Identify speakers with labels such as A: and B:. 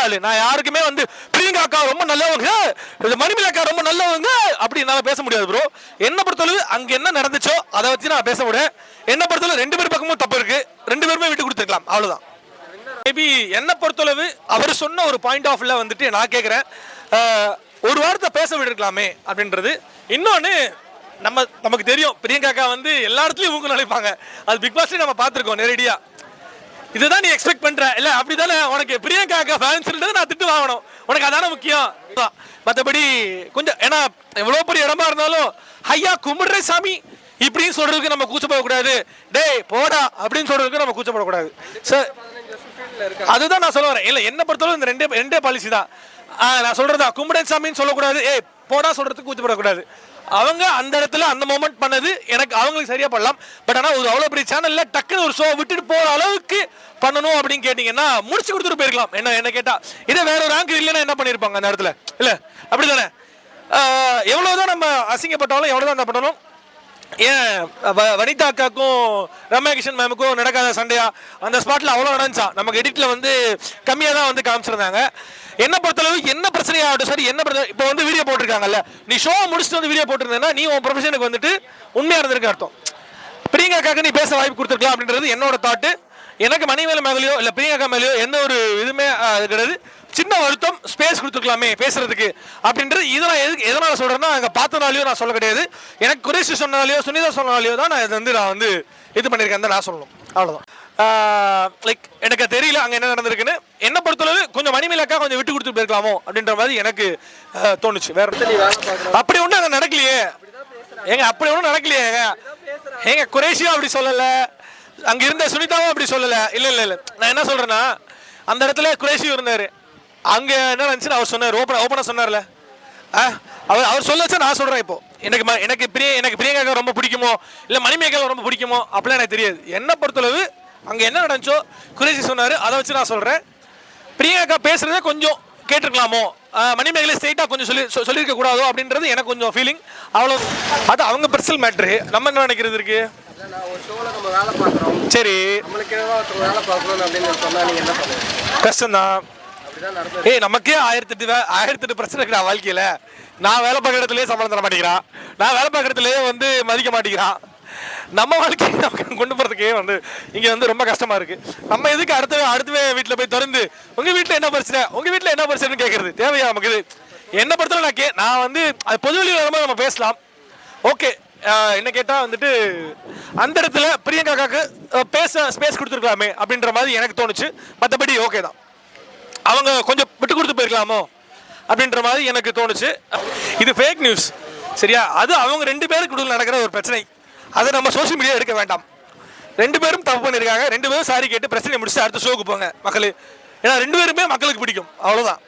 A: ஆளு. நான் யாருக்குமே வந்து பிரியங்கா அக்கா ரொம்ப நல்லவங்க, மணிமேகலை அக்கா ரொம்ப நல்லவங்க அப்படி என்னால பேச முடியாது ப்ரோ. என்ன பொறுத்தளவு அங்க என்ன நடந்துச்சோ அதை வச்சு நான் பேச முடியும். என்ன பொறுத்தளவு ரெண்டு பேர் பக்கமும் தப்பு இருக்கு, ரெண்டு பேருமே விட்டு கொடுத்துருக்கலாம், அவ்வளவுதான். மேபி என்ன பொறுத்தளவு அவர் சொன்ன ஒரு பாயிண்ட் ஆஃப் வியூல வந்துட்டு நான் கேட்குறேன், ஒரு வாரத்தை பேச விட்டுருக்கலாமே அப்படின்றது. இன்னொன்று நமக்கு தெரியும் பிரியங்கா அக்கா வந்து எல்லா இடத்துலையும் மூக்கு நுழைப்பாங்க, அது பிக் பாஸ்லேயே நம்ம பார்த்துருக்கோம் நேரடியா. இதுதான் நீ எக்ஸ்பெக்ட் பண்ற இல்ல, அப்படிதானே? உனக்கு பிரியங்கா அக்கா ஃபேன்ஸ் நான் திட்டு வாங்கணும், உனக்கு அதான முக்கியம். மற்றபடி கொஞ்சம் ஏன்னா எவ்வளோ பெரிய இடமா இருந்தாலும் ஐயா கும்பிடுற சாமி இப்படின்னு சொல்றதுக்கு நம்ம கூச்சப்படக்கூடாது. டேய் போடா அப்படின்னு சொல்றதுக்கு நம்ம கூச்சப்படக்கூடாது சார். அதுதான் நான் சொல்ல வரேன். இல்லை என்ன பொறுத்தவரை இந்த ரெண்டே பாலிசி தான். நான் சொல்றதா கும்பிடன் சாமின்னு சொல்லக்கூடாது, ஏய் போடா சொல்றதுக்கு கூச்சப்படக்கூடாது. அவங்க அந்த இடத்துல அந்த மொமெண்ட் பண்ணது எனக்கு அவங்களுக்கு சரியா பண்ணலாம். பட் ஆனால் ஒரு அவ்வளோ பெரிய சேனல்ல டக்குன்னு ஒரு ஷோ விட்டுட்டு போற அளவுக்கு பண்ணணும் அப்படின்னு கேட்டீங்கன்னா முடிச்சு கொடுத்துட்டு போயிருக்கலாம். என்ன கேட்டா இதே வேற ஒரு ஆங்கர் இல்லைன்னா என்ன பண்ணிருப்பாங்க அந்த இடத்துல? இல்ல அப்படிதானே? எவ்வளவுதான் நம்ம அசிங்கப்பட்டாலும் எவ்வளவுதான் என்ன பண்ணணும், ஏன் வனிதா அக்காக்கும் ரம்யா கிருஷ்ணன் மேமுக்கும் நடக்காத சண்டையா அந்த ஸ்பாட்ல அவ்வளோ நடந்துச்சா? நமக்கு எடிட்ல வந்து கம்மியாக தான் வந்து காமிச்சிருந்தாங்க. என்ன பொறுத்தளவு என்ன பிரச்சனையாகட்டும் சரி, என்ன பிரச்சனை இப்போ வந்து வீடியோ போட்டிருக்காங்கல்ல, நீ ஷோ முடிச்சுட்டு வந்து வீடியோ போட்டிருந்தேன்னா நீ உன் ப்ரொஃபஷனுக்கு வந்துட்டு உண்மையாக இருந்திருக்க அர்த்தம். பிரியங்கா அக்காக்கு நீ பேச வாய்ப்பு கொடுத்துருக்கலாம் அப்படின்றது என்னோட தாட்டு. எனக்கு மணிமேகலை மேலேயோ இல்லை பிரியங்கா மேலேயோ எந்த ஒரு இதுவுமே கிடையாது. சின்ன வருத்தம், ஸ்பேஸ் கொடுத்துருக்கலாமே பேசுறதுக்கு அப்படின்றது. இதை நான் எதனால சொல்றேன்னா அங்கே பார்த்தனாலையோ நான் சொல்ல கிடையாது, எனக்கு குரேஷ் சொன்னாலையோ சுனிதா சொன்னாலையோ தான் நான் வந்து இது பண்ணியிருக்கேன் நான் சொல்லணும், அவ்வளோதான். லைக் எனக்கு தெரியல அங்கே என்ன நடந்திருக்குன்னு. என்ன பொறுத்தளவு கொஞ்சம் மணிமேகலை அக்கா கொஞ்சம் விட்டு கொடுத்துட்டு போயிருக்கலாமோ அப்படின்ற மாதிரி எனக்கு தோணுச்சு. வேற அப்படி ஒன்றும் அங்கே நடக்கலையே ஏங்க, அப்படி ஒன்றும் நடக்கலையே ஏங்க. குரேஷியும் அப்படி சொல்லலை, அங்கே இருந்த சுனிதாவும் அப்படி சொல்லலை. இல்லை நான் என்ன சொல்றேன்னா அந்த இடத்துல குரேஷியும் இருந்தார். அங்கே என்ன நினச்சுன்னு அவர் சொன்னார், ஓப்பனாக சொன்னார்ல. அவர் சொல்ல வச்சா நான் சொல்கிறேன். இப்போ எனக்கு பிரியங்கா ரொம்ப பிடிக்குமோ இல்லை மணிமேகலை ரொம்ப பிடிக்குமோ அப்படிலாம் எனக்கு தெரியாது. என்ன பொறுத்தளவு அங்கே என்ன நடந்துச்சோ குரேஷி சொன்னார், அதை வச்சு நான் சொல்கிறேன். பிரியங்கா பேசுகிறதே கொஞ்சம் கேட்டிருக்கலாமோ, மணிமேகலை ஸ்ட்ரெயிட்டாக கொஞ்சம் சொல்லியிருக்க கூடாதோ அப்படின்றது எனக்கு கொஞ்சம் ஃபீலிங். அவ்வளோ அது அவங்க பர்சனல் மேட்ரு. நம்ம என்ன நினைக்கிறது இருக்கு? சரி கஷ்டம்தான். ஏய் நமக்கே 1008 பிரச்சனை இருக்குடா வாழ்க்கையில. நான் வேலை பார்க்குற இடத்துலயே சம்பளம் தர மாட்டேங்கிறான், நான் வேலை பார்க்குற இடத்துலயே வந்து மதிக்க மாட்டேங்கிறான். நம்ம வாழ்க்கையை நமக்கு கொண்டு போகிறதுக்கே வந்து இங்கே வந்து ரொம்ப கஷ்டமா இருக்கு. நம்ம எதுக்கு அடுத்த வீட்டில் போய் திறந்து உங்க வீட்டில் என்ன பிரச்சனை உங்க வீட்டில் என்ன பிரச்சனைன்னு கேட்கறது தேவையா நமக்கு? இது என்ன பொறுத்தவரை நான் வந்து அது பொது வெளியில் வரும்போது நம்ம பேசலாம், ஓகே. என்ன கேட்டால் வந்துட்டு அந்த இடத்துல பிரியங்காக்காக்கு பேச ஸ்பேஸ் கொடுத்துருக்கலாமே அப்படின்ற மாதிரி எனக்கு தோணுச்சு. மற்றபடி ஓகே தான், அவங்க கொஞ்சம் விட்டு கொடுத்து போயிருக்கலாமோ அப்படின்ற மாதிரி எனக்கு தோணுச்சு. இது ஃபேக் நியூஸ் சரியா? அது அவங்க ரெண்டு பேருக்கு நடக்கிற ஒரு பிரச்சனை, அதை நம்ம சோஷியல் மீடியா எடுக்க வேண்டாம். ரெண்டு பேரும் தப்பு பண்ணியிருக்காங்க, ரெண்டு பேரும் சாரி கேட்டு பிரச்சனை முடிச்சு அடுத்த ஷோக்கு போங்க மக்கள். ஏன்னா ரெண்டு பேருமே மக்களுக்கு பிடிக்கும், அவ்வளோதான்.